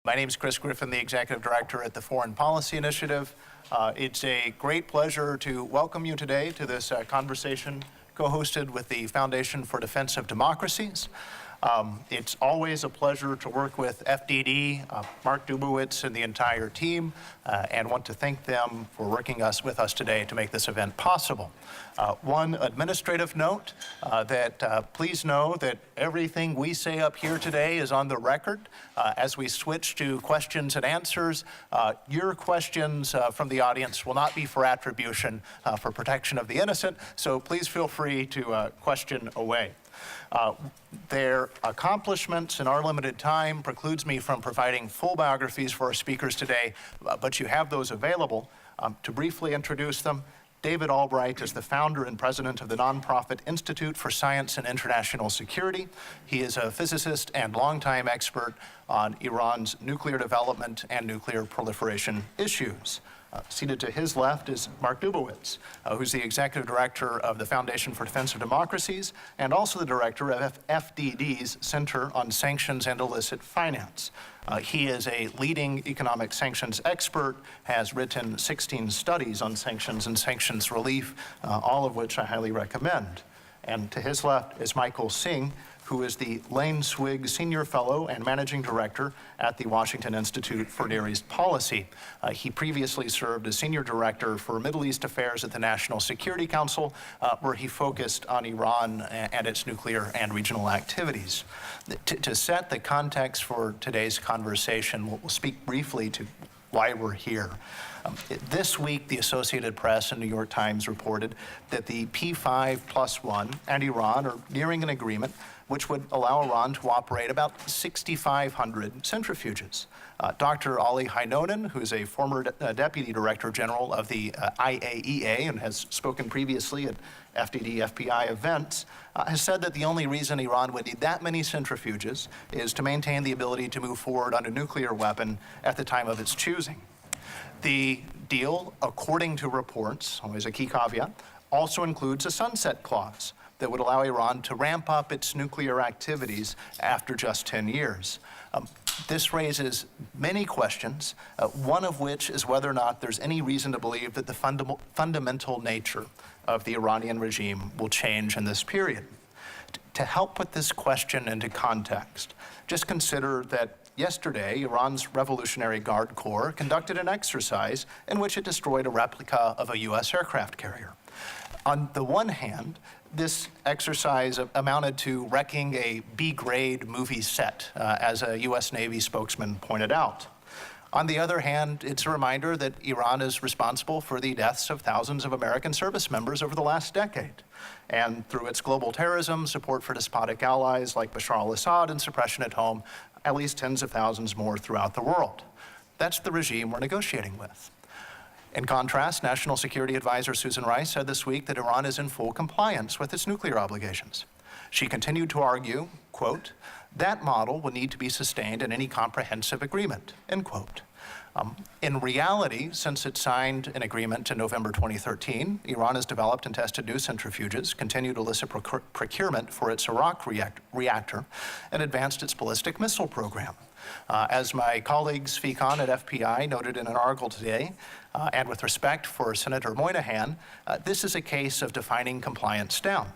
My name is Chris Griffin, the Executive Director at the Foreign Policy Initiative. It's a great pleasure to welcome you today to this conversation co-hosted with the Foundation for Defense of Democracies. It's always a pleasure to work with FDD, Mark Dubowitz, and the entire team, and want to thank them for working with us today to make this event possible. One administrative note please know that everything we say up here today is on the record. As we switch to questions and answers, your questions from the audience will not be for attribution, for protection of the innocent, so please feel free to question away. Their accomplishments in our limited time precludes me from providing full biographies for our speakers today, but you have those available. To briefly introduce them, David Albright is the founder and president of the nonprofit Institute for Science and International Security. He is a physicist and longtime expert on Iran's nuclear development and nuclear proliferation issues. Seated to his left is Mark Dubowitz, who's the executive director of the Foundation for Defense of Democracies and also the director of FDD's Center on Sanctions and Illicit Finance. He is a leading economic sanctions expert, has written 16 studies on sanctions and sanctions relief, all of which I highly recommend. And to his left is Michael Singh, who is the Lane Swig Senior Fellow and Managing Director at the Washington Institute for Near East Policy. He previously served as Senior Director for Middle East Affairs at the National Security Council, where he focused on Iran and its nuclear and regional activities. To set the context for today's conversation, we'll speak briefly to why we're here. This week, the Associated Press and New York Times reported that the P5+1 and Iran are nearing an agreement which would allow Iran to operate about 6,500 centrifuges. Dr. Ali Khamenei, who's a former Deputy Director General of the IAEA and has spoken previously at FDD FPI events, has said that the only reason Iran would need that many centrifuges is to maintain the ability to move forward on a nuclear weapon at the time of its choosing. The deal, according to reports, always a key caveat, also includes a sunset clause that would allow Iran to ramp up its nuclear activities after just 10 years. This raises many questions, one of which is whether or not there's any reason to believe that the fundamental nature of the Iranian regime will change in this period. To help put this question into context, just consider that yesterday, Iran's Revolutionary Guard Corps conducted an exercise in which it destroyed a replica of a U.S. aircraft carrier. On the one hand, this exercise amounted to wrecking a B-grade movie set, as a U.S. Navy spokesman pointed out. On the other hand, it's a reminder that Iran is responsible for the deaths of thousands of American service members over the last decade. And through its global terrorism, support for despotic allies like Bashar al-Assad, and suppression at home, at least tens of thousands more throughout the world. That's the regime we're negotiating with. In contrast, National Security Advisor Susan Rice said this week that Iran is in full compliance with its nuclear obligations. She continued to argue, quote, that model will need to be sustained in any comprehensive agreement, end quote. In reality, since it signed an agreement in November 2013, Iran has developed and tested new centrifuges, continued illicit procurement for its Iraq reactor, and advanced its ballistic missile program. As my colleagues speak on at FPI noted in an article today, and with respect for Senator Moynihan, this is a case of defining compliance down.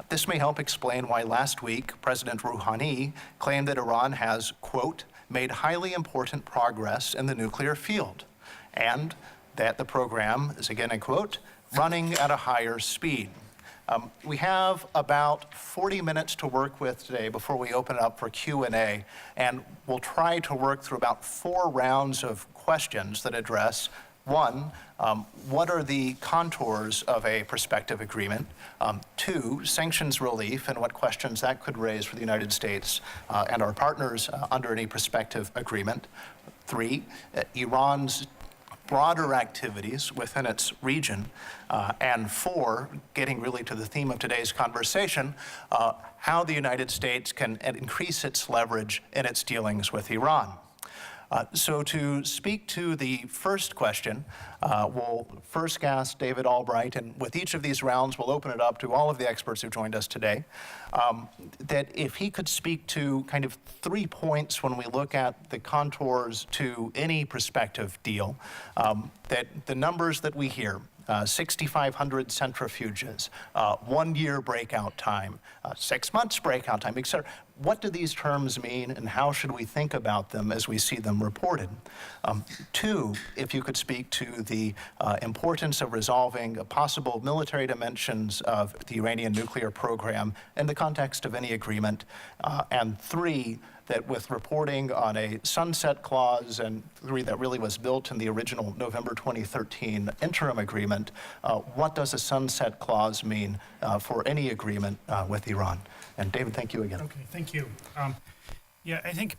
This may help explain why last week President Rouhani claimed that Iran has, quote, made highly important progress in the nuclear field, and that the program is, again a quote, running at a higher speed. We have about 40 minutes to work with today before we open it up for Q&A, and we'll try to work through about 4 rounds of questions that address, one, what are the contours of a prospective agreement? 2, sanctions relief and what questions that could raise for the United States and our partners under any prospective agreement. 3, Iran's broader activities within its region. And 4, getting really to the theme of today's conversation, how the United States can increase its leverage in its dealings with Iran. So to speak to the first question, we'll first ask David Albright, and with each of these rounds, we'll open it up to all of the experts who joined us today, that if he could speak to kind of 3 points when we look at the contours to any prospective deal, that the numbers that we hear, 6,500 centrifuges, 1 year breakout time, 6 months breakout time, et cetera. What do these terms mean, and how should we think about them as we see them reported? 2, if you could speak to the importance of resolving possible military dimensions of the Iranian nuclear program in the context of any agreement. And 3, that with reporting on a sunset clause, and 3, that really was built in the original November 2013 interim agreement, what does a sunset clause mean for any agreement with Iran? And David, thank you again. Okay, thank you. Yeah, I think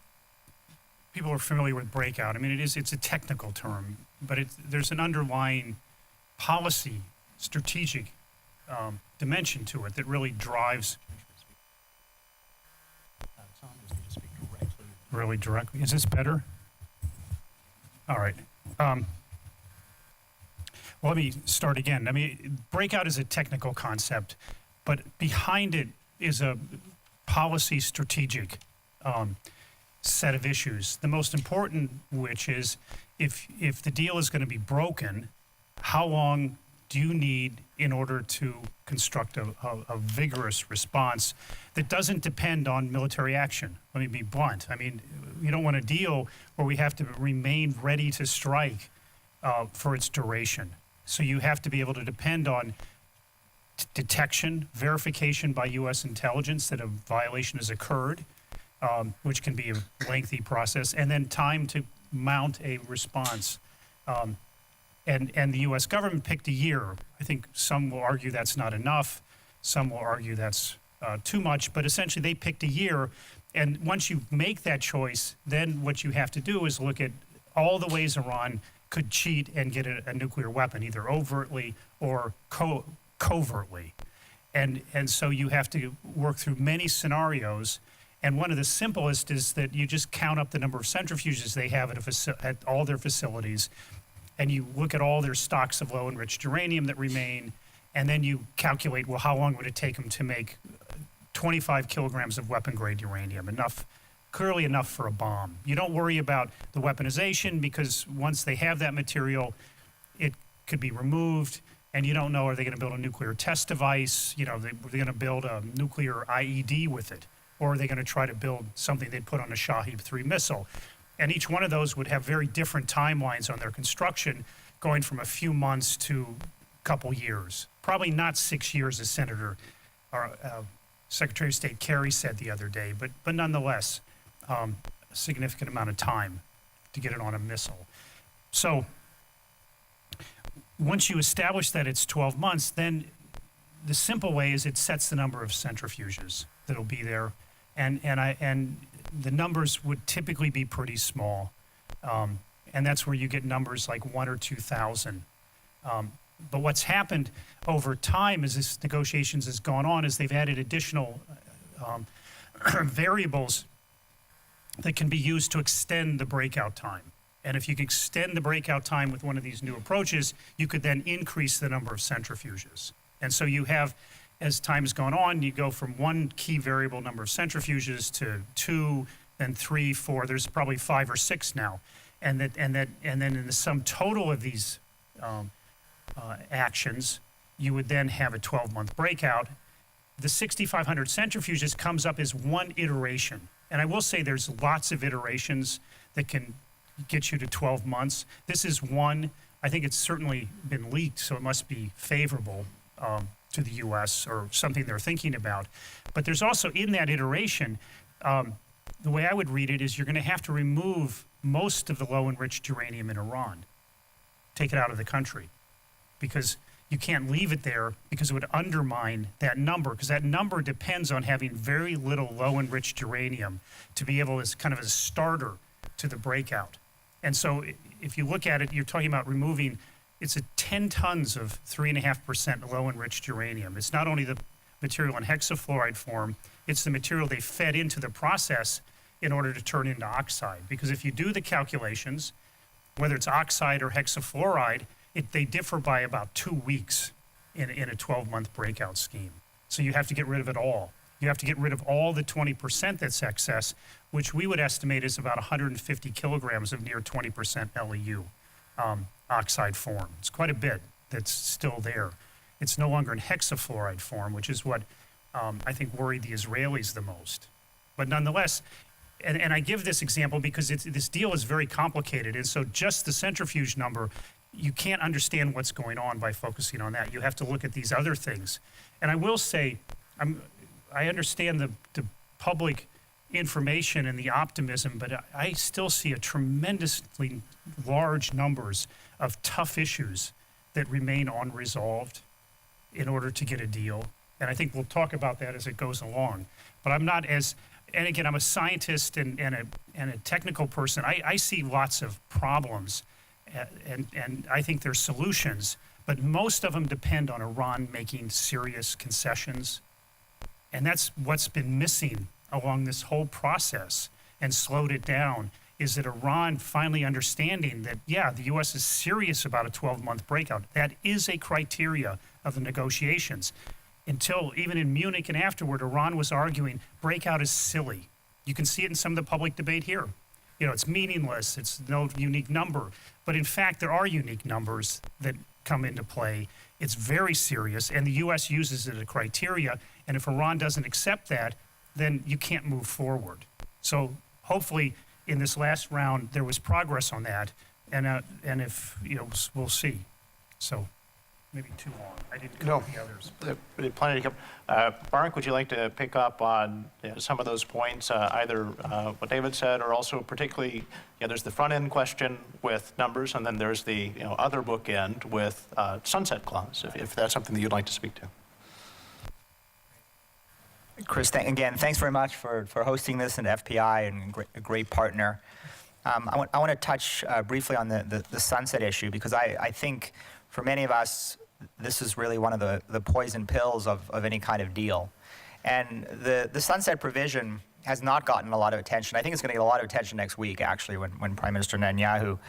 people are familiar with Breakout. I mean, it's a technical term, but there's an underlying policy, strategic dimension to it that really drives. Really directly. Is this better? All right. Well, let me start again. I mean, Breakout is a technical concept, but behind it is a policy strategic set of issues. The most important, which is if the deal is going to be broken, how long do you need in order to construct a vigorous response that doesn't depend on military action? Let me be blunt. I mean, you don't want a deal where we have to remain ready to strike for its duration. So you have to be able to depend on detection, verification by U.S. intelligence that a violation has occurred, which can be a lengthy process, and then time to mount a response. And the U.S. government picked a year. I think some will argue that's not enough. Some will argue that's too much. But essentially, they picked a year. And once you make that choice, then what you have to do is look at all the ways Iran could cheat and get a nuclear weapon, either overtly or covertly. And so you have to work through many scenarios. And one of the simplest is that you just count up the number of centrifuges they have at all their facilities. And you look at all their stocks of low enriched uranium that remain, and then you calculate, well, how long would it take them to make 25 kilograms of weapon-grade uranium? Clearly enough for a bomb. You don't worry about the weaponization, because once they have that material, it could be removed, and you don't know, are they going to build a nuclear test device? You know, they're going to build a nuclear IED with it, or are they going to try to build something they'd put on a Shahid-3 missile? And each one of those would have very different timelines on their construction, going from a few months to a couple years. Probably not 6 years, as Secretary of State Kerry said the other day, but nonetheless, a significant amount of time to get it on a missile. So once you establish that it's 12 months, then the simple way is it sets the number of centrifuges that'll be there. And the numbers would typically be pretty small. And that's where you get numbers like 1 or 2,000. But what's happened over time as this negotiations has gone on is they've added additional variables that can be used to extend the breakout time. And if you can extend the breakout time with one of these new approaches, you could then increase the number of centrifuges. And so you have, as time has gone on, you go from one key variable number of centrifuges to 2, then 3, 4. There's probably 5 or 6 now, and then in the sum total of these actions, you would then have a 12-month breakout. The 6,500 centrifuges comes up as one iteration, and I will say there's lots of iterations that can get you to 12 months. This is one. I think it's certainly been leaked, so it must be favorable to the U.S. or something they're thinking about. But there's also, in that iteration, the way I would read it is you're going to have to remove most of the low-enriched uranium in Iran, take it out of the country, because you can't leave it there, because it would undermine that number, because that number depends on having very little low-enriched uranium to be able, as kind of a starter to the breakout. And so if you look at it, you're talking about removing, it's 10 tons of 3.5% low-enriched uranium. It's not only the material in hexafluoride form, it's the material they fed into the process in order to turn into oxide. Because if you do the calculations, whether it's oxide or hexafluoride, they differ by about 2 weeks in a 12-month breakout scheme. So you have to get rid of it all. You have to get rid of all the 20% that's excess, which we would estimate is about 150 kilograms of near 20% LEU oxide form. It's quite a bit that's still there. It's no longer in hexafluoride form, which is what I think worried the Israelis the most. But nonetheless, and I give this example because this deal is very complicated, and so just the centrifuge number, you can't understand what's going on by focusing on that. You have to look at these other things. And I will say, I understand the public information and the optimism, but I still see a tremendously large numbers of tough issues that remain unresolved in order to get a deal. And I think we'll talk about that as it goes along. But I'm not as, and again, I'm a scientist and a technical person. I see lots of problems and I think there's solutions, but most of them depend on Iran making serious concessions. And that's what's been missing along this whole process and slowed it down, is that Iran finally understanding that, yeah, the U.S. is serious about a 12-month breakout. That is a criteria of the negotiations. Until even in Munich and afterward, Iran was arguing breakout is silly. You can see it in some of the public debate here. You know, it's meaningless, it's no unique number. But in fact, there are unique numbers that come into play. It's very serious, and the U.S. uses it as a criteria. And if Iran doesn't accept that, then you can't move forward. So hopefully, in this last round, there was progress on that, and if, you know, we'll see. So maybe too long. I didn't cover the others. Plenty to come. Barak, would you like to pick up on some of those points, either what David said, or also particularly, there's the front end question with numbers, and then there's the other bookend with sunset clause, if that's something that you'd like to speak to. Chris, again, thanks very much for hosting this, and FPI, and a great partner. I want to touch briefly on the sunset issue, because I think for many of us, this is really one of the poison pills of any kind of deal. And the sunset provision has not gotten a lot of attention. I think it's going to get a lot of attention next week, actually, when Prime Minister Netanyahu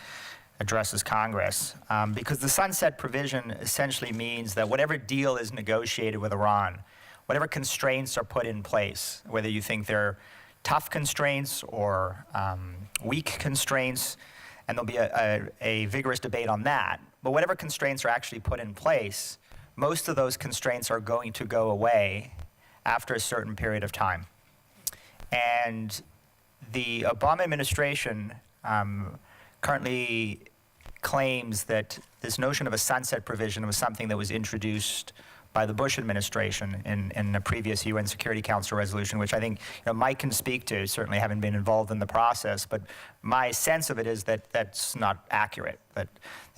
addresses Congress, because the sunset provision essentially means that whatever deal is negotiated with Iran, whatever constraints are put in place, whether you think they're tough constraints or weak constraints, and there'll be a vigorous debate on that. But whatever constraints are actually put in place, most of those constraints are going to go away after a certain period of time. And the Obama administration currently claims that this notion of a sunset provision was something that was introduced by the Bush administration in a previous UN Security Council resolution, which I think Mike can speak to, certainly having been involved in the process. But my sense of it is that that's not accurate, that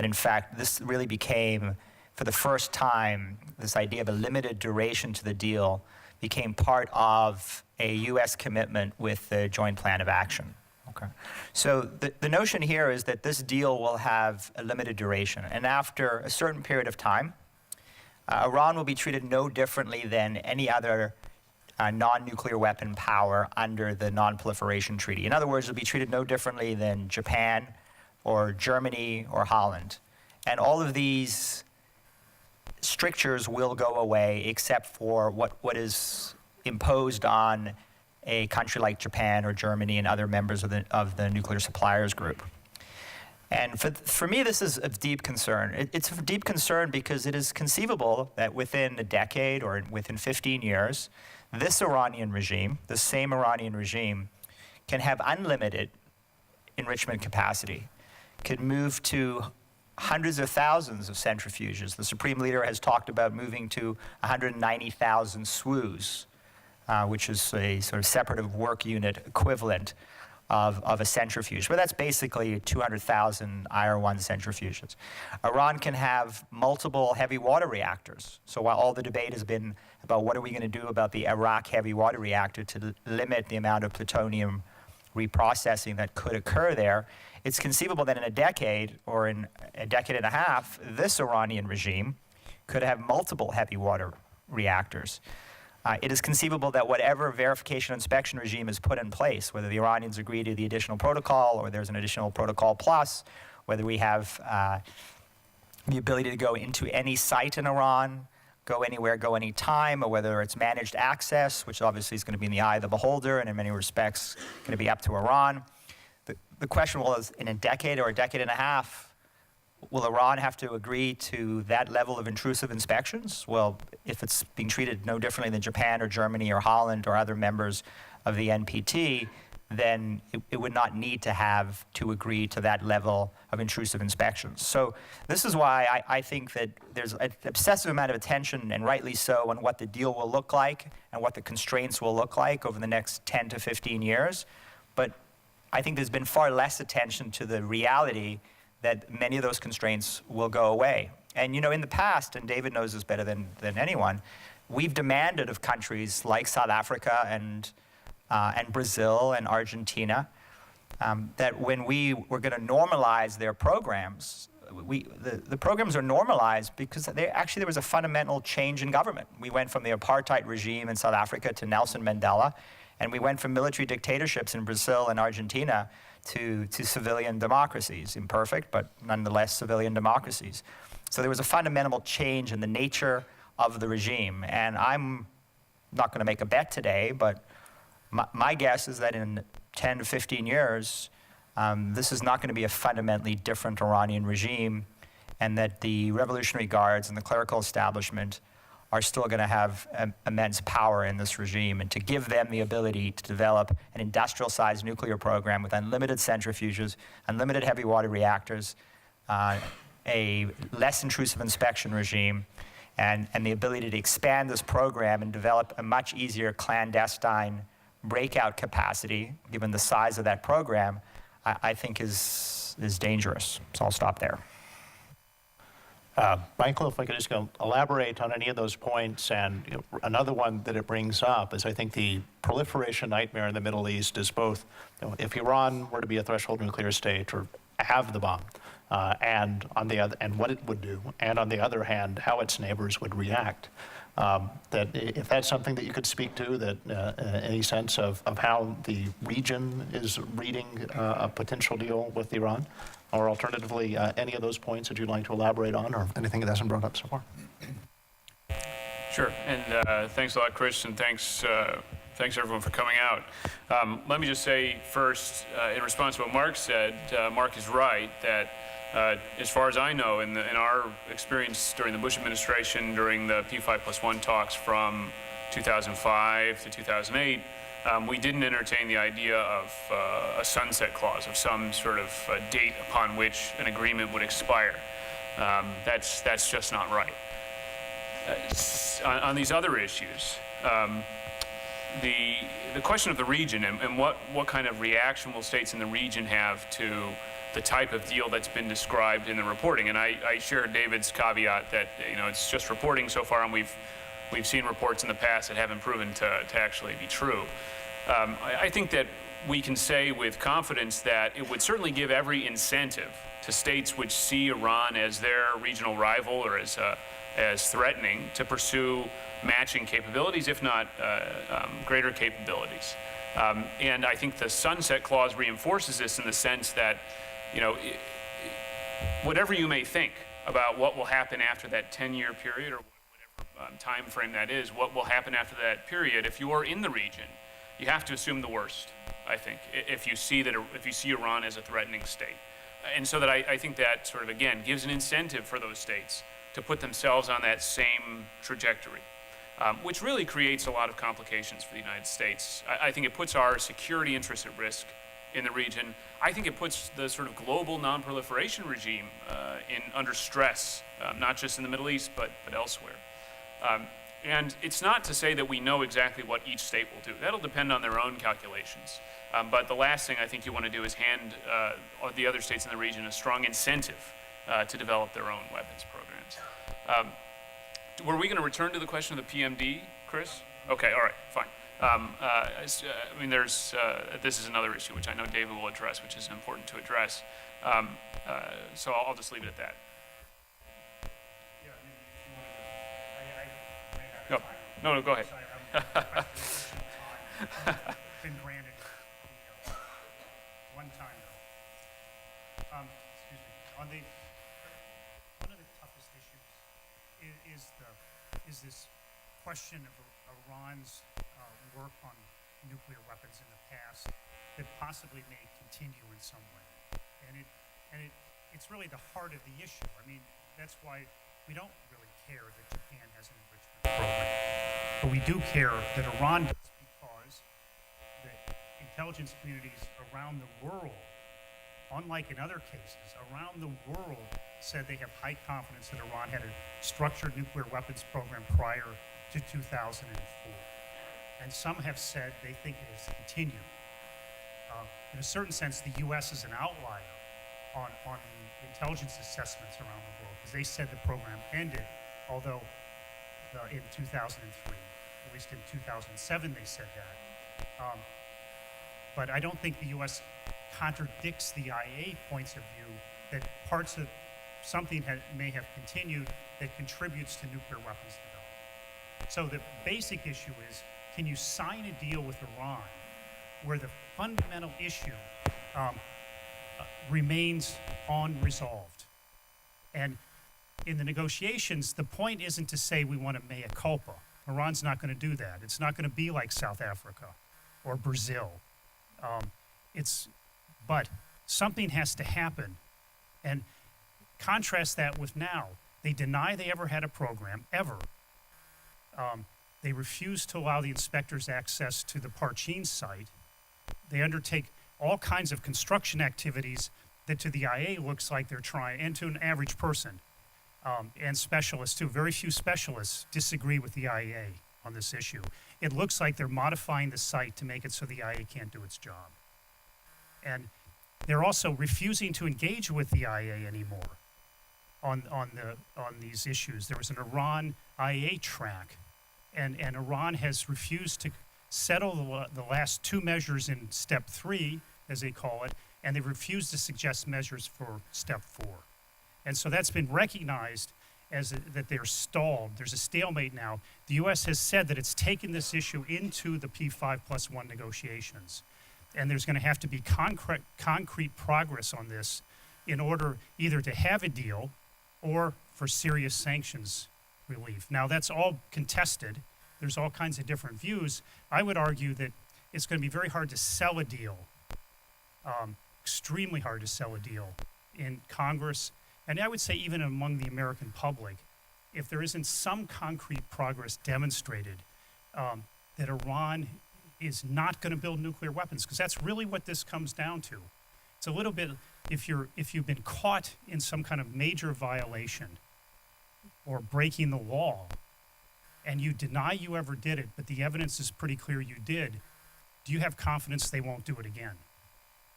in fact this really became, for the first time, this idea of a limited duration to the deal became part of a U.S. commitment with the Joint Plan of Action. Okay. So the notion here is that this deal will have a limited duration, and after a certain period of time, Iran will be treated no differently than any other non-nuclear weapon power under the Non-Proliferation Treaty. In other words, it will be treated no differently than Japan or Germany or Holland. And all of these strictures will go away except for what is imposed on a country like Japan or Germany and other members of the nuclear suppliers group. And for me, this is of deep concern. It's of deep concern because it is conceivable that within a decade or within 15 years, this Iranian regime, the same Iranian regime, can have unlimited enrichment capacity, can move to hundreds of thousands of centrifuges. The Supreme Leader has talked about moving to 190,000 SWUs, which is a sort of separative work unit equivalent of a centrifuge. But that's basically 200,000 IR-1 centrifuges. Iran can have multiple heavy water reactors. So while all the debate has been about what are we going to do about the Iraq heavy water reactor to limit the amount of plutonium reprocessing that could occur there, it's conceivable that in a decade or in a decade and a half, this Iranian regime could have multiple heavy water reactors. It is conceivable that whatever verification inspection regime is put in place, whether the Iranians agree to the additional protocol or there's an additional protocol plus, whether we have the ability to go into any site in Iran, go anywhere, go anytime, or whether it's managed access, which obviously is going to be in the eye of the beholder and in many respects going to be up to Iran. The question was, in a decade or a decade and a half, will Iran have to agree to that level of intrusive inspections? Well, if it's being treated no differently than Japan or Germany or Holland or other members of the NPT, then it would not need to have to agree to that level of intrusive inspections. So this is why I think that there's an obsessive amount of attention, and rightly so, on what the deal will look like and what the constraints will look like over the next 10 to 15 years. But I think there's been far less attention to the reality that many of those constraints will go away. And you know, in the past, and David knows this better than anyone, we've demanded of countries like South Africa and Brazil and Argentina that when we were going to normalize their programs, the programs are normalized because there was a fundamental change in government. We went from the apartheid regime in South Africa to Nelson Mandela, and we went from military dictatorships in Brazil and Argentina to civilian democracies, imperfect, but nonetheless civilian democracies. So there was a fundamental change in the nature of the regime. And I'm not going to make a bet today, but my guess is that in 10 to 15 years, this is not going to be a fundamentally different Iranian regime, and that the Revolutionary Guards and the clerical establishment are still going to have immense power in this regime, and to give them the ability to develop an industrial-sized nuclear program with unlimited centrifuges, unlimited heavy water reactors, a less intrusive inspection regime, and the ability to expand this program and develop a much easier clandestine breakout capacity, given the size of that program, I think is dangerous. So I'll stop there. Michael, if I could just elaborate on any of those points, and another one that it brings up is I think the proliferation nightmare in the Middle East is both, if Iran were to be a threshold nuclear state or have the bomb, and on the other, and what it would do, and on the other hand, how its neighbors would react. That if that's something that you could speak to, that any sense of how the region is reading a potential deal with Iran, or alternatively, any of those points that you'd like to elaborate on, or anything that hasn't brought up so far. Sure, and thanks a lot, Chris, and thanks everyone for coming out. Let me just say first, in response to what Mark said, Mark is right that as far as I know, in our experience during the Bush administration, during the P5+1 talks from 2005 to 2008, we didn't entertain the idea of a sunset clause, of some sort of date upon which an agreement would expire. That's just not right. On these other issues, the question of the region and what kind of reaction will states in the region have to the type of deal that's been described in the reporting. And I share David's caveat that it's just reporting so far, and we've seen reports in the past that haven't proven to actually be true. I think that we can say with confidence that it would certainly give every incentive to states which see Iran as their regional rival or as threatening to pursue matching capabilities, if not greater capabilities. And I think the sunset clause reinforces this in the sense that, whatever you may think about what will happen after that 10-year period or whatever time frame that is, what will happen after that period, if you are in the region, you have to assume the worst, I think, if you see Iran as a threatening state. And so that I think that sort of, again, gives an incentive for those states to put themselves on that same trajectory, which really creates a lot of complications for the United States. I think it puts our security interests at risk in the region. I think it puts the sort of global non-proliferation regime under stress, not just in the Middle East, but elsewhere. And it's not to say that we know exactly what each state will do. That'll depend on their own calculations. But the last thing I think you want to do is hand the other states in the region a strong incentive to develop their own weapons programs. Were we going to return to the question of the PMD, Chris? Okay, all right, fine. This is another issue which I know David will address, which is important to address. So I'll just leave it at that. Yeah, No, go ahead. Been granted one time though. Excuse me. One of the toughest issues is this question of Iran's work on nuclear weapons in the past that possibly may continue in some way, it's really the heart of the issue. I mean, that's why we don't really care that Japan has an enrichment program, but we do care that Iran does, because the intelligence communities around the world, unlike in other cases, around the world said they have high confidence that Iran had a structured nuclear weapons program prior to 2004. And some have said they think it has continued. In a certain sense, the U.S. is an outlier on the intelligence assessments around the world, because they said the program ended, although in 2003, at least in 2007 they said that. But I don't think the U.S. contradicts the IA points of view that parts of something may have continued that contributes to nuclear weapons development. So the basic issue is, can you sign a deal with Iran where the fundamental issue remains unresolved? And in the negotiations, the point isn't to say we want a mea culpa. Iran's not going to do that. It's not going to be like South Africa or Brazil. But something has to happen. And contrast that with now. They deny they ever had a program, ever. They refuse to allow the inspectors access to the Parchin site. They undertake all kinds of construction activities that to the IA looks like they're trying, and to an average person, and specialists too. Very few specialists disagree with the IA on this issue. It looks like they're modifying the site to make it so the IA can't do its job. And they're also refusing to engage with the IA anymore on these issues. There was an Iran IA track, and Iran has refused to settle the last two measures in step 3, as they call it, and they refused to suggest measures for step 4. And so that's been recognized as that they're stalled. There's a stalemate now. The U.S. has said that it's taken this issue into the P5+1 negotiations, and there's going to have to be concrete progress on this in order either to have a deal or for serious sanctions relief. Now, that's all contested. There's all kinds of different views. I would argue that it's going to be very hard to sell a deal, extremely hard to sell a deal in Congress, and I would say even among the American public, if there isn't some concrete progress demonstrated that Iran is not going to build nuclear weapons, because that's really what this comes down to. It's a little bit, if you've been caught in some kind of major violation or breaking the law, and you deny you ever did it, but the evidence is pretty clear you did, do you have confidence they won't do it again?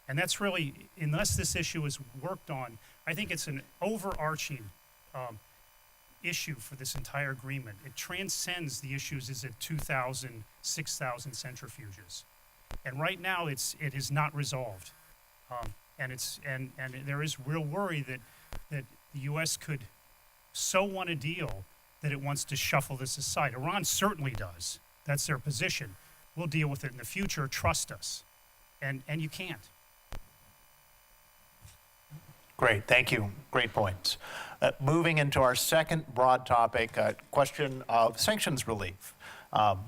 And that's really, unless this issue is worked on, I think it's an overarching issue for this entire agreement. It transcends the issues, is it 2,000, 6,000 centrifuges. And right now it is not resolved. And there is real worry that the U.S. could so want a deal that it wants to shuffle this aside. Iran certainly does. That's their position. We'll deal with it in the future, trust us. And you can't. Great, thank you. Great points. Moving into our second broad topic, question of sanctions relief.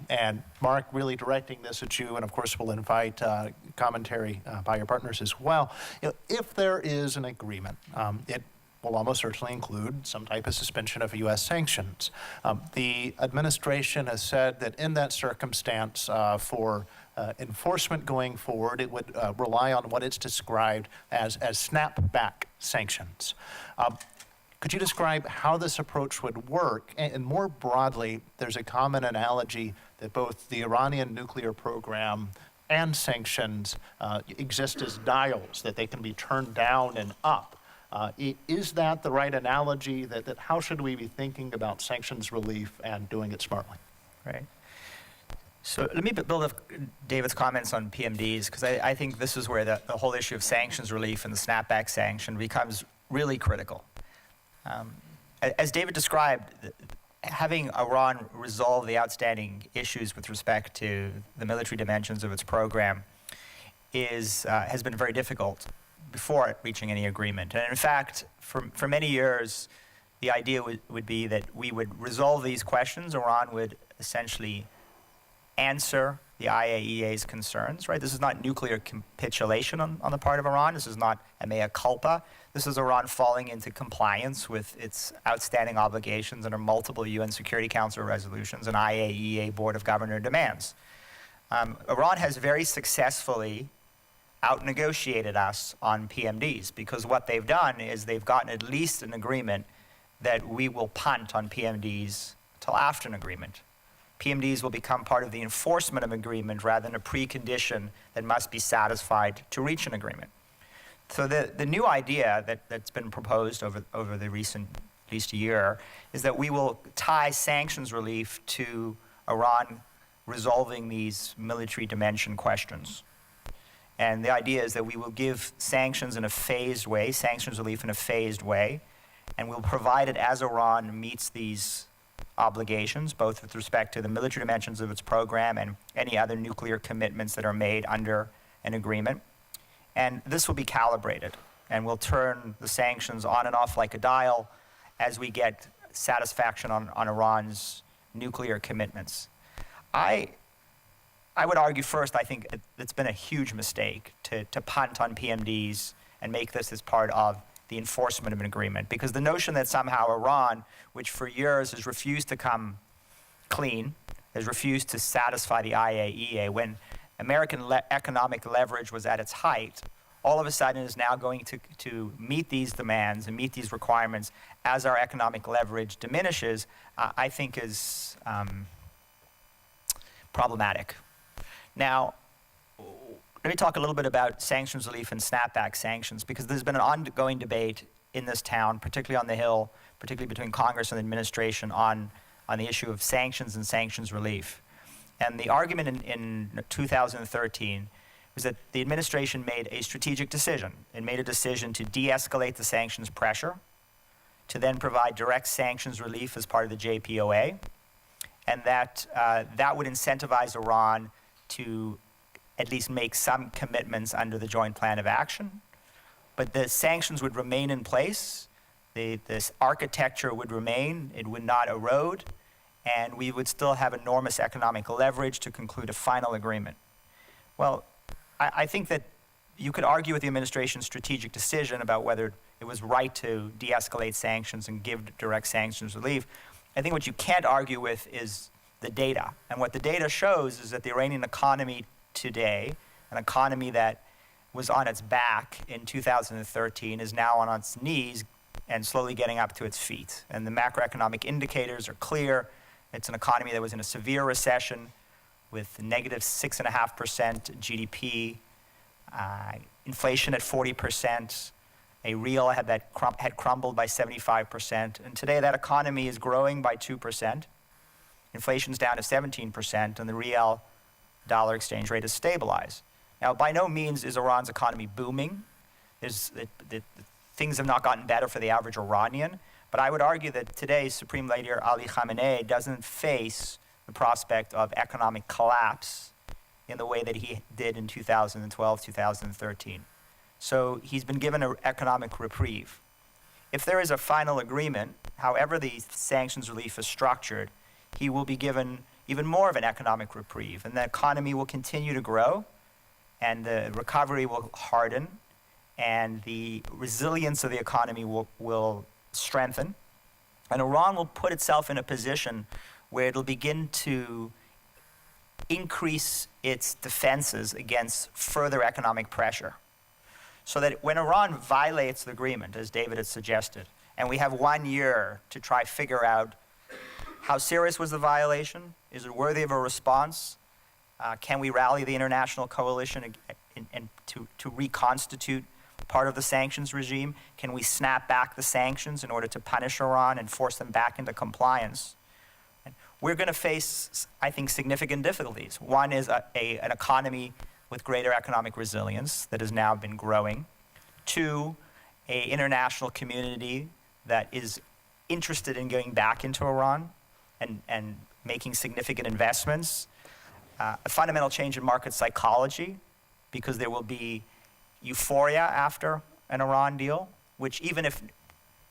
And Mark, really directing this at you, and of course we'll invite commentary by your partners as well. If there is an agreement, it will almost certainly include some type of suspension of U.S. sanctions. The administration has said that in that circumstance, for enforcement going forward, it would rely on what it's described as snapback sanctions. Could you describe how this approach would work? And more broadly, there's a common analogy that both the Iranian nuclear program and sanctions exist as dials, that they can be turned down and up. Is that the right analogy? That how should we be thinking about sanctions relief and doing it smartly? Right. So let me build up David's comments on PMDs, because I think this is where the whole issue of sanctions relief and the snapback sanction becomes really critical. As David described, having Iran resolve the outstanding issues with respect to the military dimensions of its program has been very difficult before reaching any agreement. And in fact, for many years, the idea would be that we would resolve these questions. Iran would essentially answer the IAEA's concerns, right? This is not nuclear capitulation on the part of Iran. This is not a mea culpa. This is Iran falling into compliance with its outstanding obligations under multiple UN Security Council resolutions and IAEA Board of Governor demands. Iran has very successfully out-negotiated us on PMDs, because what they've done is they've gotten at least an agreement that we will punt on PMDs till after an agreement. PMDs will become part of the enforcement of agreement rather than a precondition that must be satisfied to reach an agreement. So the new idea that's been proposed over the recent, at least a year, is that we will tie sanctions relief to Iran resolving these military dimension questions. And the idea is that we will give sanctions in a phased way, sanctions relief in a phased way, and we'll provide it as Iran meets these obligations, both with respect to the military dimensions of its program and any other nuclear commitments that are made under an agreement. And this will be calibrated, and we'll turn the sanctions on and off like a dial as we get satisfaction on Iran's nuclear commitments. I would argue first, I think it's been a huge mistake to punt on PMDs and make this as part of the enforcement of an agreement, because the notion that somehow Iran, which for years has refused to come clean, has refused to satisfy the IAEA when American economic leverage was at its height, all of a sudden is now going to meet these demands and meet these requirements as our economic leverage diminishes, I think is problematic. Now, let me talk a little bit about sanctions relief and snapback sanctions, because there's been an ongoing debate in this town, particularly on the Hill, particularly between Congress and the administration on the issue of sanctions and sanctions relief. And the argument in 2013 was that the administration made a strategic decision. It made a decision to de-escalate the sanctions pressure, to then provide direct sanctions relief as part of the JPOA, and that would incentivize Iran to at least make some commitments under the Joint Plan of Action. But the sanctions would remain in place, this architecture would remain, it would not erode, and we would still have enormous economic leverage to conclude a final agreement. Well, I think that you could argue with the administration's strategic decision about whether it was right to de-escalate sanctions and give direct sanctions relief. I think what you can't argue with is the data. And what the data shows is that the Iranian economy today, an economy that was on its back in 2013, is now on its knees and slowly getting up to its feet. And the macroeconomic indicators are clear. It's an economy that was in a severe recession with negative 6.5% GDP, inflation at 40%, a real had crumbled by 75%, and today that economy is growing by 2%. Inflation's down to 17%, and the real dollar exchange rate is stabilized. Now, by no means is Iran's economy booming. Things have not gotten better for the average Iranian, but I would argue that today Supreme Leader Ali Khamenei doesn't face the prospect of economic collapse in the way that he did in 2012, 2013. So he's been given an economic reprieve. If there is a final agreement, however the sanctions relief is structured, he will be given even more of an economic reprieve, and the economy will continue to grow, and the recovery will harden, and the resilience of the economy will strengthen, and Iran will put itself in a position where it'll begin to increase its defenses against further economic pressure. So that when Iran violates the agreement, as David had suggested, and we have 1 year to try to figure out how serious was the violation, is it worthy of a response, can we rally the international coalition and to reconstitute part of the sanctions regime, can we snap back the sanctions in order to punish Iran and force them back into compliance? We're going to face, I think, significant difficulties. One is an economy with greater economic resilience that has now been growing. Two, an international community that is interested in going back into Iran. and making significant investments, a fundamental change in market psychology, because there will be euphoria after an Iran deal, which even if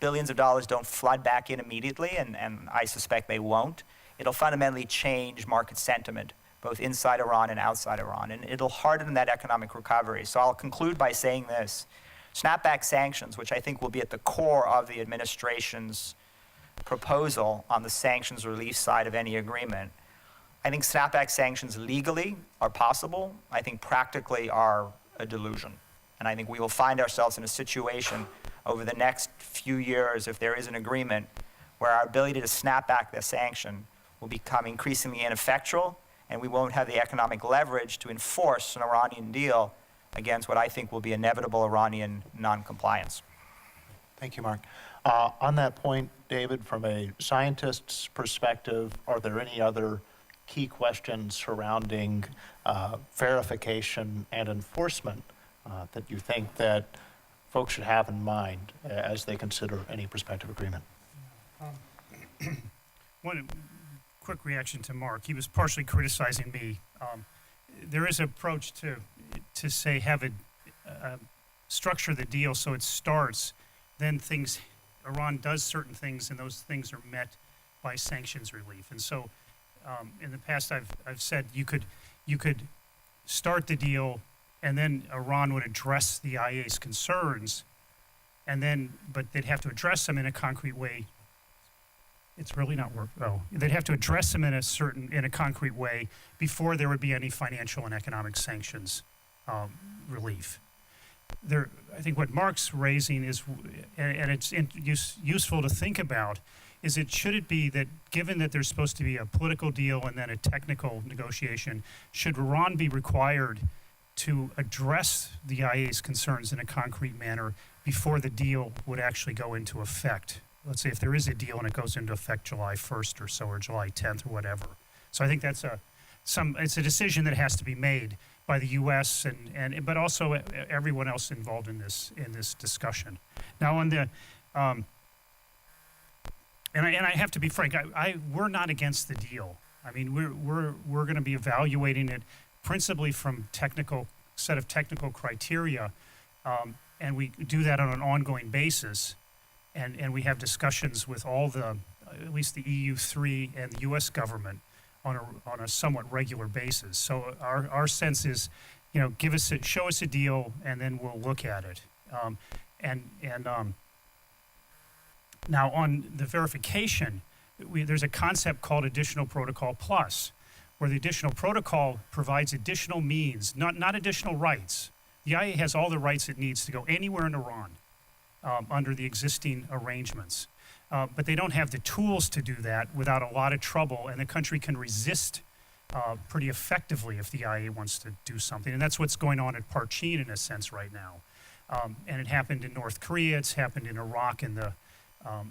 billions of dollars don't flood back in immediately, and I suspect they won't, it'll fundamentally change market sentiment, both inside Iran and outside Iran, and it'll harden that economic recovery. So I'll conclude by saying this. Snapback sanctions, which I think will be at the core of the administration's proposal on the sanctions relief side of any agreement, I think snapback sanctions legally are possible. I think practically are a delusion. And I think we will find ourselves in a situation over the next few years, if there is an agreement, where our ability to snap back the sanction will become increasingly ineffectual, and we won't have the economic leverage to enforce an Iranian deal against what I think will be inevitable Iranian non-compliance. Thank you, Mark. On that point, David, from a scientist's perspective, are there any other key questions surrounding verification and enforcement that you think that folks should have in mind as they consider any prospective agreement? One quick reaction to Mark. He was partially criticizing me. There is an approach to say have a structure the deal so it starts, then Iran does certain things, and those things are met by sanctions relief. And so, in the past, I've said you could start the deal, and then Iran would address the IA's concerns, but they'd have to address them in a concrete way. It's really not work. Oh, they'd have to address them in a concrete way before there would be any financial and economic sanctions relief. I think what Mark's raising is, and it's useful to think about, is should it be that given that there's supposed to be a political deal and then a technical negotiation, should Iran be required to address the IA's concerns in a concrete manner before the deal would actually go into effect? Let's say if there is a deal and it goes into effect July 1st or so, or July 10th or whatever. So I think that's it's a decision that has to be made by the U.S. but also everyone else involved in this discussion. Now on the and I have to be frank, we're not against the deal. I mean, we're going to be evaluating it principally from set of technical criteria, and we do that on an ongoing basis, and we have discussions with all at least the EU3 and the U.S. government on a somewhat regular basis. So our sense is, show us a deal, and then we'll look at it. Now on the verification, there's a concept called Additional Protocol Plus, where the additional protocol provides additional means, not additional rights. The IA has all the rights it needs to go anywhere in Iran under the existing arrangements. But they don't have the tools to do that without a lot of trouble, and the country can resist pretty effectively if the IA wants to do something. And that's what's going on at Parchin in a sense right now. And it happened in North Korea, it's happened in Iraq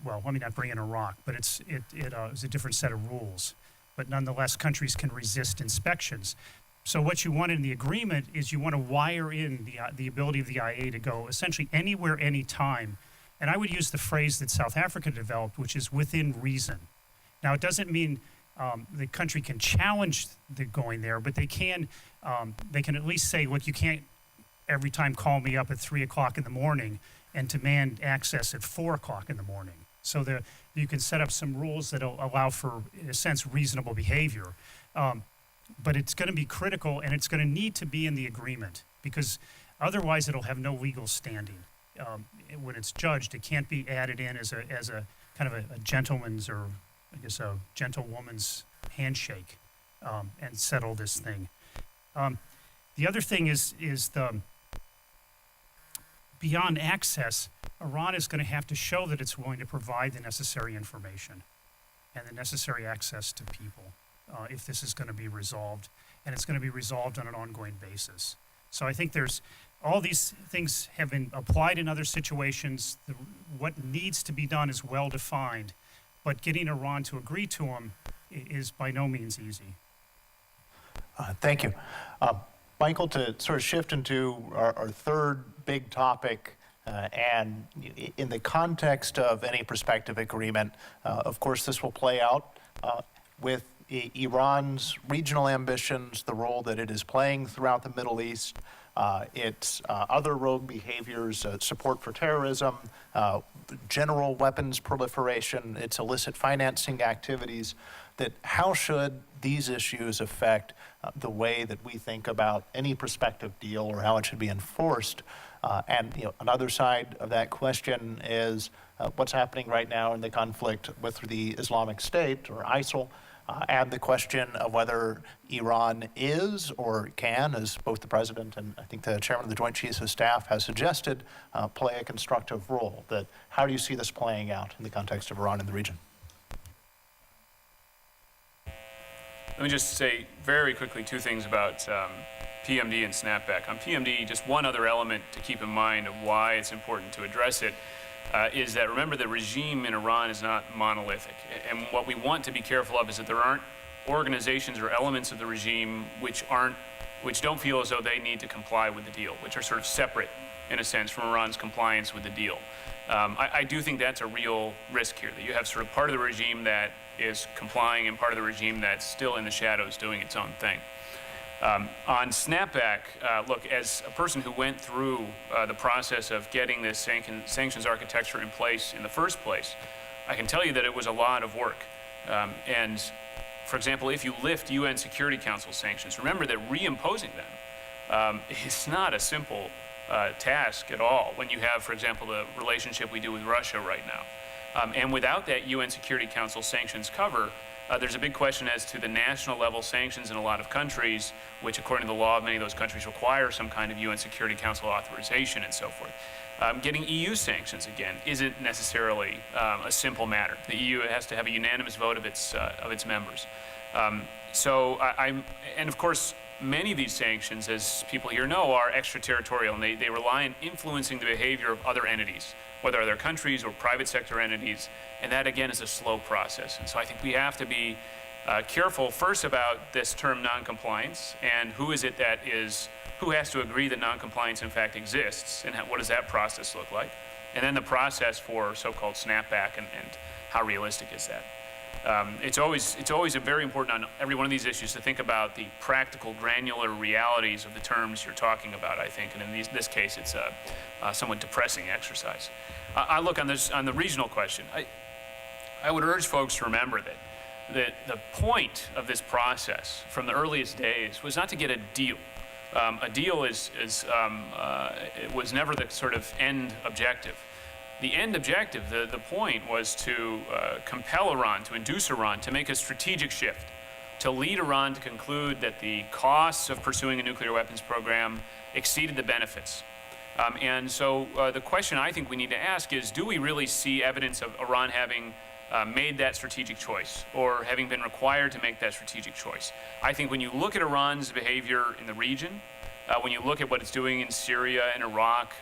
well, let me not bring in Iraq, but it was a different set of rules. But nonetheless, countries can resist inspections. So what you want in the agreement is you want to wire in the ability of the IA to go essentially anywhere, anytime. And I would use the phrase that South Africa developed, which is within reason. Now, it doesn't mean the country can challenge the going there, but they can at least say, look, you can't every time call me up at 3 o'clock in the morning and demand access at 4 o'clock in the morning. So you can set up some rules that allow for, in a sense, reasonable behavior. But it's going to be critical, and it's going to need to be in the agreement, because otherwise it'll have no legal standing. When it's judged, it can't be added in as a kind of a gentleman's, or I guess a gentlewoman's handshake and settle this thing. The other thing is the beyond access, Iran is going to have to show that it's willing to provide the necessary information and the necessary access to people if this is going to be resolved, and it's going to be resolved on an ongoing basis. So I think all these things have been applied in other situations. What needs to be done is well defined, but getting Iran to agree to them is by no means easy. Thank you. Michael, to sort of shift into our third big topic, and in the context of any prospective agreement, of course, this will play out with Iran's regional ambitions, the role that it is playing throughout the Middle East, its other rogue behaviors, support for terrorism, general weapons proliferation, its illicit financing activities, that how should these issues affect the way that we think about any prospective deal or how it should be enforced? And another side of that question is what's happening right now in the conflict with the Islamic State or ISIL, and the question of whether Iran is or can, as both the president and I think the chairman of the Joint Chiefs of Staff has suggested, play a constructive role. That how do you see this playing out in the context of Iran in the region? Let me just say very quickly two things about PMD and Snapback. On PMD, just one other element to keep in mind of why it's important to address it is that, remember, the regime in Iran is not monolithic. And what we want to be careful of is that there aren't organizations or elements of the regime which don't feel as though they need to comply with the deal, which are sort of separate, in a sense, from Iran's compliance with the deal. I do think that's a real risk here, that you have sort of part of the regime that is complying and part of the regime that's still in the shadows doing its own thing. On Snapback, look, as a person who went through the process of getting this sanctions architecture in place in the first place, I can tell you that it was a lot of work. And for example, if you lift UN Security Council sanctions, remember that reimposing them is not a simple task at all when you have, for example, the relationship we do with Russia right now. And without that UN Security Council sanctions cover, there's a big question as to the national level sanctions in a lot of countries, which according to the law of many of those countries require some kind of UN Security Council authorization and so forth. Getting EU sanctions, again, isn't necessarily a simple matter. The EU has to have a unanimous vote of its members. And of course, many of these sanctions, as people here know, are extraterritorial, and they rely on influencing the behavior of other entities, whether they're countries or private sector entities, and that again is a slow process. And so I think we have to be careful first about this term noncompliance and who has to agree that noncompliance in fact exists, and what does that process look like, and then the process for so-called snapback and how realistic is that. It's always very important on every one of these issues to think about the practical, granular realities of the terms you're talking about, I think, and in this case, it's a somewhat depressing exercise. I look on the regional question. I would urge folks to remember that the point of this process from the earliest days was not to get a deal. A deal was never the sort of end objective. The end objective, the point, was to compel Iran, to induce Iran to make a strategic shift, to lead Iran to conclude that the costs of pursuing a nuclear weapons program exceeded the benefits. And so the question I think we need to ask is, do we really see evidence of Iran having made that strategic choice or having been required to make that strategic choice? I think when you look at Iran's behavior in the region, when you look at what it's doing in Syria and Iraq,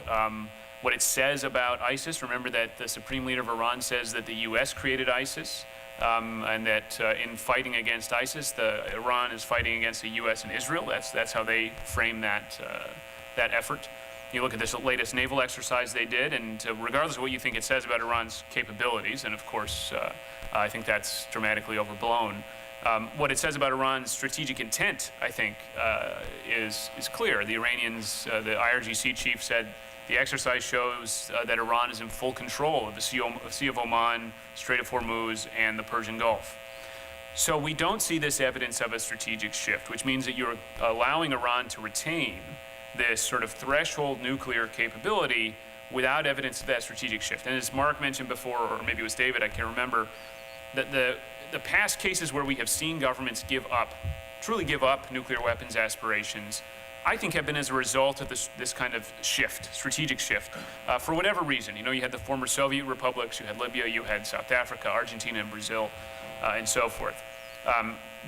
what it says about ISIS, remember that the Supreme Leader of Iran says that the U.S. created ISIS, and that in fighting against ISIS, Iran is fighting against the U.S. and Israel. That's how they frame that effort. You look at this latest naval exercise they did, and regardless of what you think it says about Iran's capabilities, and of course, I think that's dramatically overblown, what it says about Iran's strategic intent, I think, is clear. The Iranians, the IRGC chief said, the exercise shows that Iran is in full control of the Sea of Oman, Strait of Hormuz, and the Persian Gulf. So we don't see this evidence of a strategic shift, which means that you're allowing Iran to retain this sort of threshold nuclear capability without evidence of that strategic shift. And as Mark mentioned before, or maybe it was David, I can't remember, that the past cases where we have seen governments truly give up nuclear weapons aspirations, I think have been as a result of this kind of shift, strategic shift, for whatever reason. You know, you had the former Soviet republics, you had Libya, you had South Africa, Argentina, and Brazil, and so forth.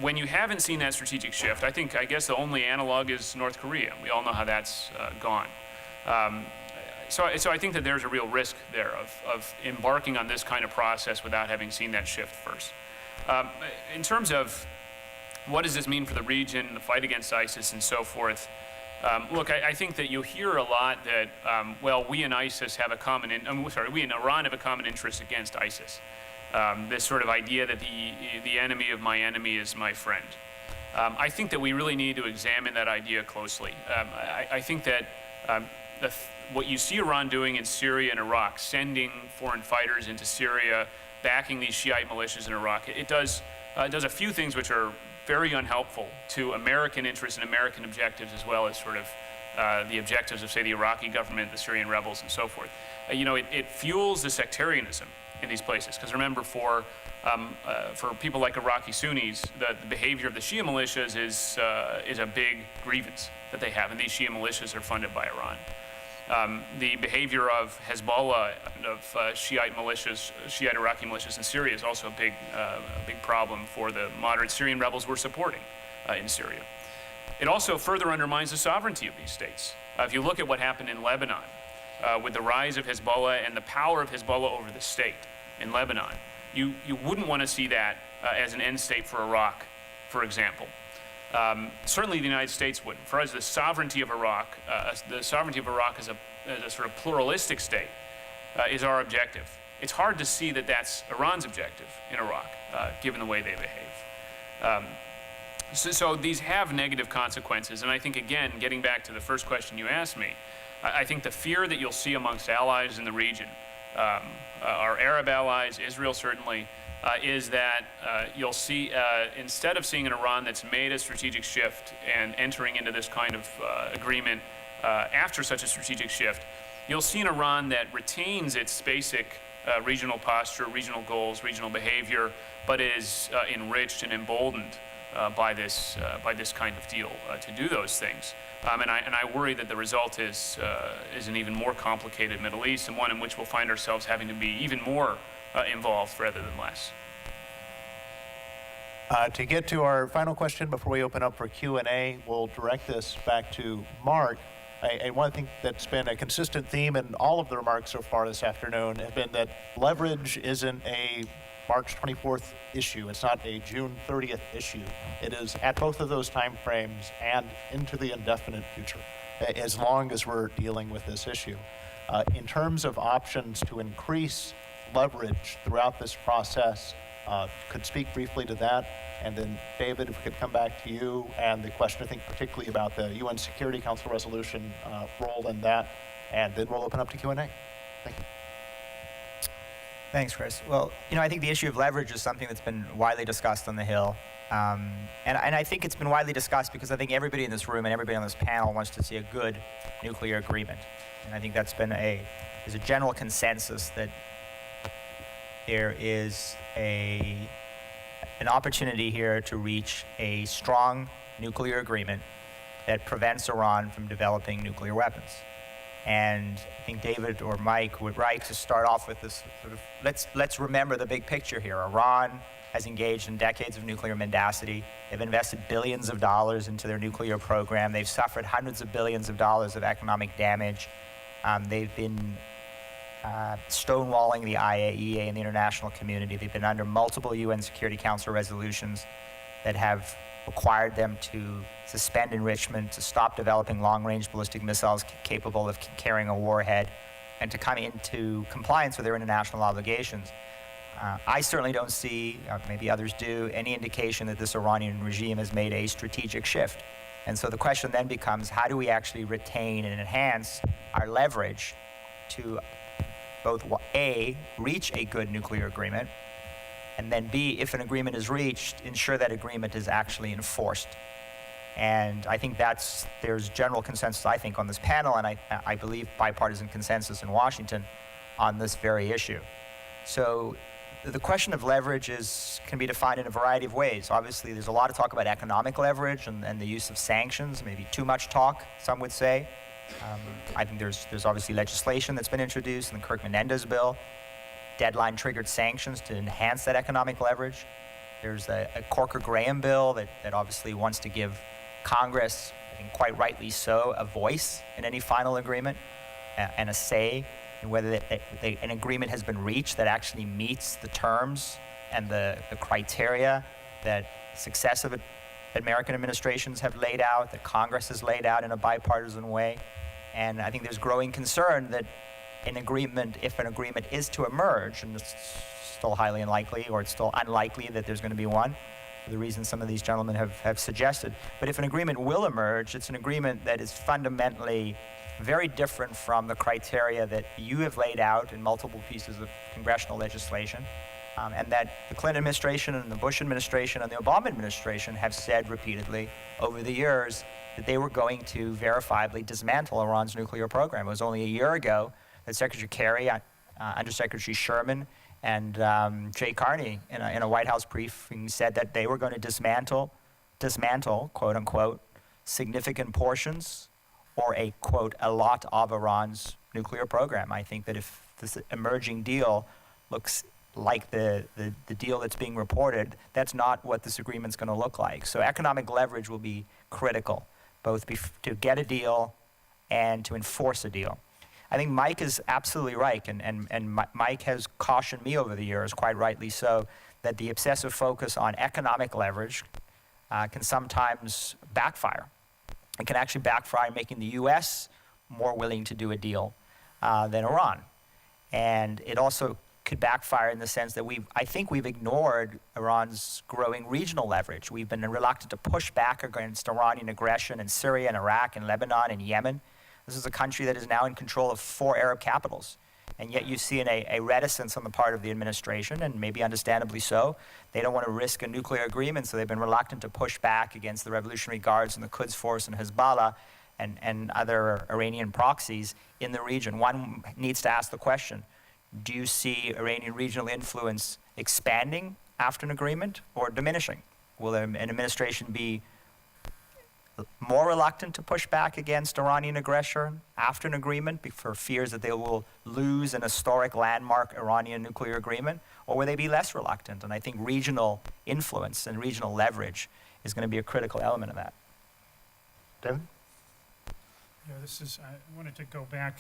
When you haven't seen that strategic shift, I guess the only analog is North Korea. We all know how that's gone. So I think that there's a real risk there of embarking on this kind of process without having seen that shift first. In terms of what does this mean for the region, the fight against ISIS, and so forth, look, I think that you hear a lot that, well, we and ISIS have we in Iran have a common interest against ISIS. this sort of idea that the enemy of my enemy is my friend. I think that we really need to examine that idea closely. I think that what you see Iran doing in Syria and Iraq, sending foreign fighters into Syria, backing these Shiite militias in Iraq, it does a few things which are very unhelpful to American interests and American objectives, as well as sort of the objectives of, say, the Iraqi government, the Syrian rebels, and so forth. It fuels the sectarianism in these places. Because remember, for people like Iraqi Sunnis, the behavior of the Shia militias is a big grievance that they have, and these Shia militias are funded by Iran. The behavior of Hezbollah, of Shiite militias, Shiite Iraqi militias in Syria is also a big problem for the moderate Syrian rebels we're supporting in Syria. It also further undermines the sovereignty of these states. If you look at what happened in Lebanon, with the rise of Hezbollah and the power of Hezbollah over the state in Lebanon, you wouldn't want to see that as an end state for Iraq, for example. Certainly the United States wouldn't. For us, the sovereignty of Iraq as a sort of pluralistic state is our objective. It's hard to see that that's Iran's objective in Iraq, given the way they behave. So these have negative consequences, and I think, again, getting back to the first question you asked me, I think the fear that you'll see amongst allies in the region, our Arab allies, Israel certainly, is that you'll see, instead of seeing an Iran that's made a strategic shift and entering into this kind of agreement after such a strategic shift, you'll see an Iran that retains its basic regional posture, regional goals, regional behavior, but is enriched and emboldened by this kind of deal to do those things. And I worry that the result is an even more complicated Middle East, and one in which we'll find ourselves having to be even more involved rather than less. To get to our final question before we open up for Q&A, we'll direct this back to Mark. One thing that's been a consistent theme in all of the remarks so far this afternoon has been that leverage isn't a March 24th issue. It's not a June 30th issue. It is at both of those time frames and into the indefinite future, as long as we're dealing with this issue. In terms of options to increase leverage throughout this process, could speak briefly to that. And then, David, if we could come back to you and the question, I think, particularly about the UN Security Council resolution role in that, and then we'll open up to Q&A. Thank you. Thanks, Chris. Well, I think the issue of leverage is something that's been widely discussed on the Hill. And I think it's been widely discussed because I think everybody in this room and everybody on this panel wants to see a good nuclear agreement. And I think that's been there's a general consensus that there is an opportunity here to reach a strong nuclear agreement that prevents Iran from developing nuclear weapons. And I think David or Mike would like to start off with this sort of, let's remember the big picture here. Iran has engaged in decades of nuclear mendacity. They've invested billions of dollars into their nuclear program. They've suffered hundreds of billions of dollars of economic damage. They've been stonewalling the IAEA and the international community. They've been under multiple UN Security Council resolutions that have required them to suspend enrichment, to stop developing long-range ballistic missiles capable of carrying a warhead, and to come into compliance with their international obligations. I certainly don't see, maybe others do, any indication that this Iranian regime has made a strategic shift. And so the question then becomes, how do we actually retain and enhance our leverage to both A, reach a good nuclear agreement, and then B, if an agreement is reached, ensure that agreement is actually enforced. And I think there's general consensus, I think, on this panel, and I believe bipartisan consensus in Washington on this very issue. So the question of leverage can be defined in a variety of ways. Obviously, there's a lot of talk about economic leverage and the use of sanctions, maybe too much talk, some would say. I think there's obviously legislation that's been introduced in the Kirk-Menendez bill, deadline-triggered sanctions to enhance that economic leverage. There's a Corker-Graham bill that obviously wants to give Congress, I think quite rightly so, a voice in any final agreement and a say in whether an agreement has been reached that actually meets the terms and the criteria that successive American administrations have laid out, that Congress has laid out in a bipartisan way. And I think there's growing concern that if an agreement is to emerge, and still highly unlikely, or it's still unlikely that there's going to be one, for the reasons some of these gentlemen have suggested. But if an agreement will emerge, it's an agreement that is fundamentally very different from the criteria that you have laid out in multiple pieces of congressional legislation, and that the Clinton administration and the Bush administration and the Obama administration have said repeatedly over the years that they were going to verifiably dismantle Iran's nuclear program. It was only a year ago that Secretary Kerry, Undersecretary Sherman, and Jay Carney in a White House briefing said that they were going to dismantle, quote unquote, significant portions or a, quote, a lot of Iran's nuclear program. I think that if this emerging deal looks like the deal that's being reported, that's not what this agreement's going to look like. So economic leverage will be critical, both to get a deal and to enforce a deal. I think Mike is absolutely right, and Mike has cautioned me over the years, quite rightly so, that the obsessive focus on economic leverage can sometimes backfire. It can actually backfire, making the U.S. more willing to do a deal than Iran. And it also could backfire in the sense that I think we've ignored Iran's growing regional leverage. We've been reluctant to push back against Iranian aggression in Syria and Iraq and Lebanon and Yemen. This is a country that is now in control of 4 Arab capitals. And yet you see a reticence on the part of the administration, and maybe understandably so. They don't want to risk a nuclear agreement, so they've been reluctant to push back against the Revolutionary Guards and the Quds Force and Hezbollah and other Iranian proxies in the region. One needs to ask the question, do you see Iranian regional influence expanding after an agreement or diminishing? Will an administration be more reluctant to push back against Iranian aggression after an agreement for fears that they will lose an historic landmark Iranian nuclear agreement? Or will they be less reluctant? And I think regional influence and regional leverage is going to be a critical element of that. David? Yeah, I wanted to go back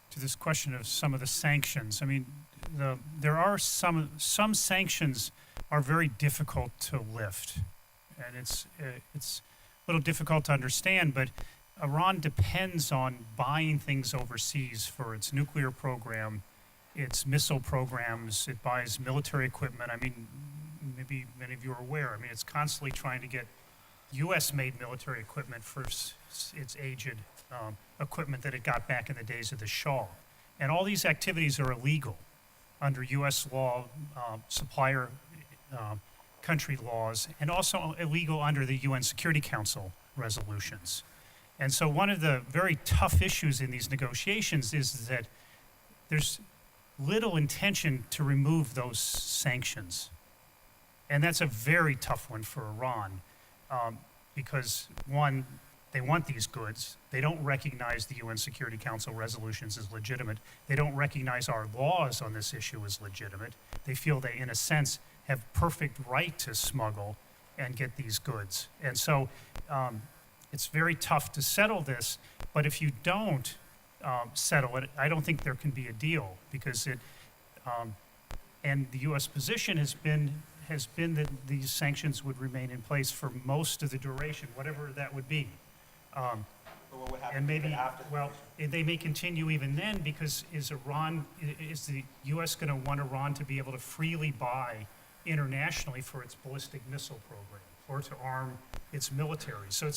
to this question of some of the sanctions. I mean, there are some sanctions are very difficult to lift, and it's a little difficult to understand, but Iran depends on buying things overseas for its nuclear program, its missile programs. It buys military equipment. I mean, maybe many of you are aware. I mean, it's constantly trying to get U.S.-made military equipment for its aged equipment that it got back in the days of the Shah. And all these activities are illegal under U.S. law, supplier country laws, and also illegal under the UN Security Council resolutions. And so one of the very tough issues in these negotiations is that there's little intention to remove those sanctions. And that's a very tough one for Iran because, one, they want these goods. They don't recognize the UN Security Council resolutions as legitimate. They don't recognize our laws on this issue as legitimate. They feel they, in a sense, have perfect right to smuggle and get these goods. And so it's very tough to settle this, but if you don't settle it, I don't think there can be a deal because and the U.S. position has been that these sanctions would remain in place for most of the duration, whatever that would be. And maybe, well, they may continue even then because is the U.S. going to want Iran to be able to freely buy internationally for its ballistic missile program or to arm its military? So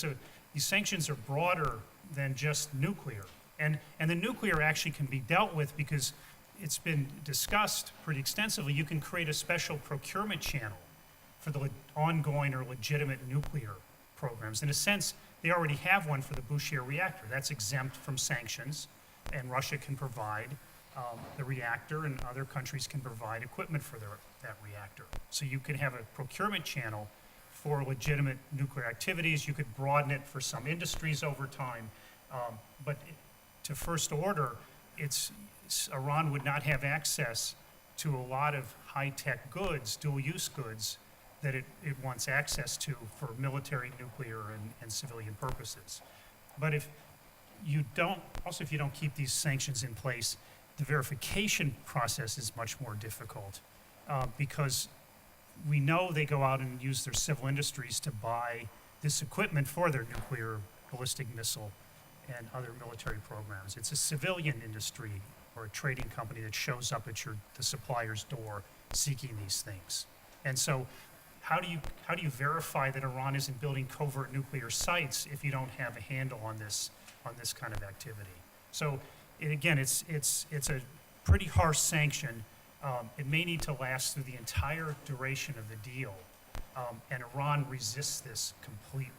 these sanctions are broader than just nuclear. And the nuclear actually can be dealt with because it's been discussed pretty extensively. You can create a special procurement channel for the ongoing or legitimate nuclear programs. In a sense, they already have one for the Bushehr reactor. That's exempt from sanctions, and Russia can provide the reactor, and other countries can provide equipment for that reactor. So you can have a procurement channel for legitimate nuclear activities. You could broaden it for some industries over time. But to first order, Iran would not have access to a lot of high-tech goods, dual-use goods, that it wants access to for military, nuclear, and civilian purposes. But if you don't keep these sanctions in place, the verification process is much more difficult because we know they go out and use their civil industries to buy this equipment for their nuclear, ballistic missile, and other military programs. It's a civilian industry or a trading company that shows up at the supplier's door seeking these things. And so how do you verify that Iran isn't building covert nuclear sites if you don't have a handle on this kind of activity? So again, it's a pretty harsh sanction. It may need to last through the entire duration of the deal, and Iran resists this completely.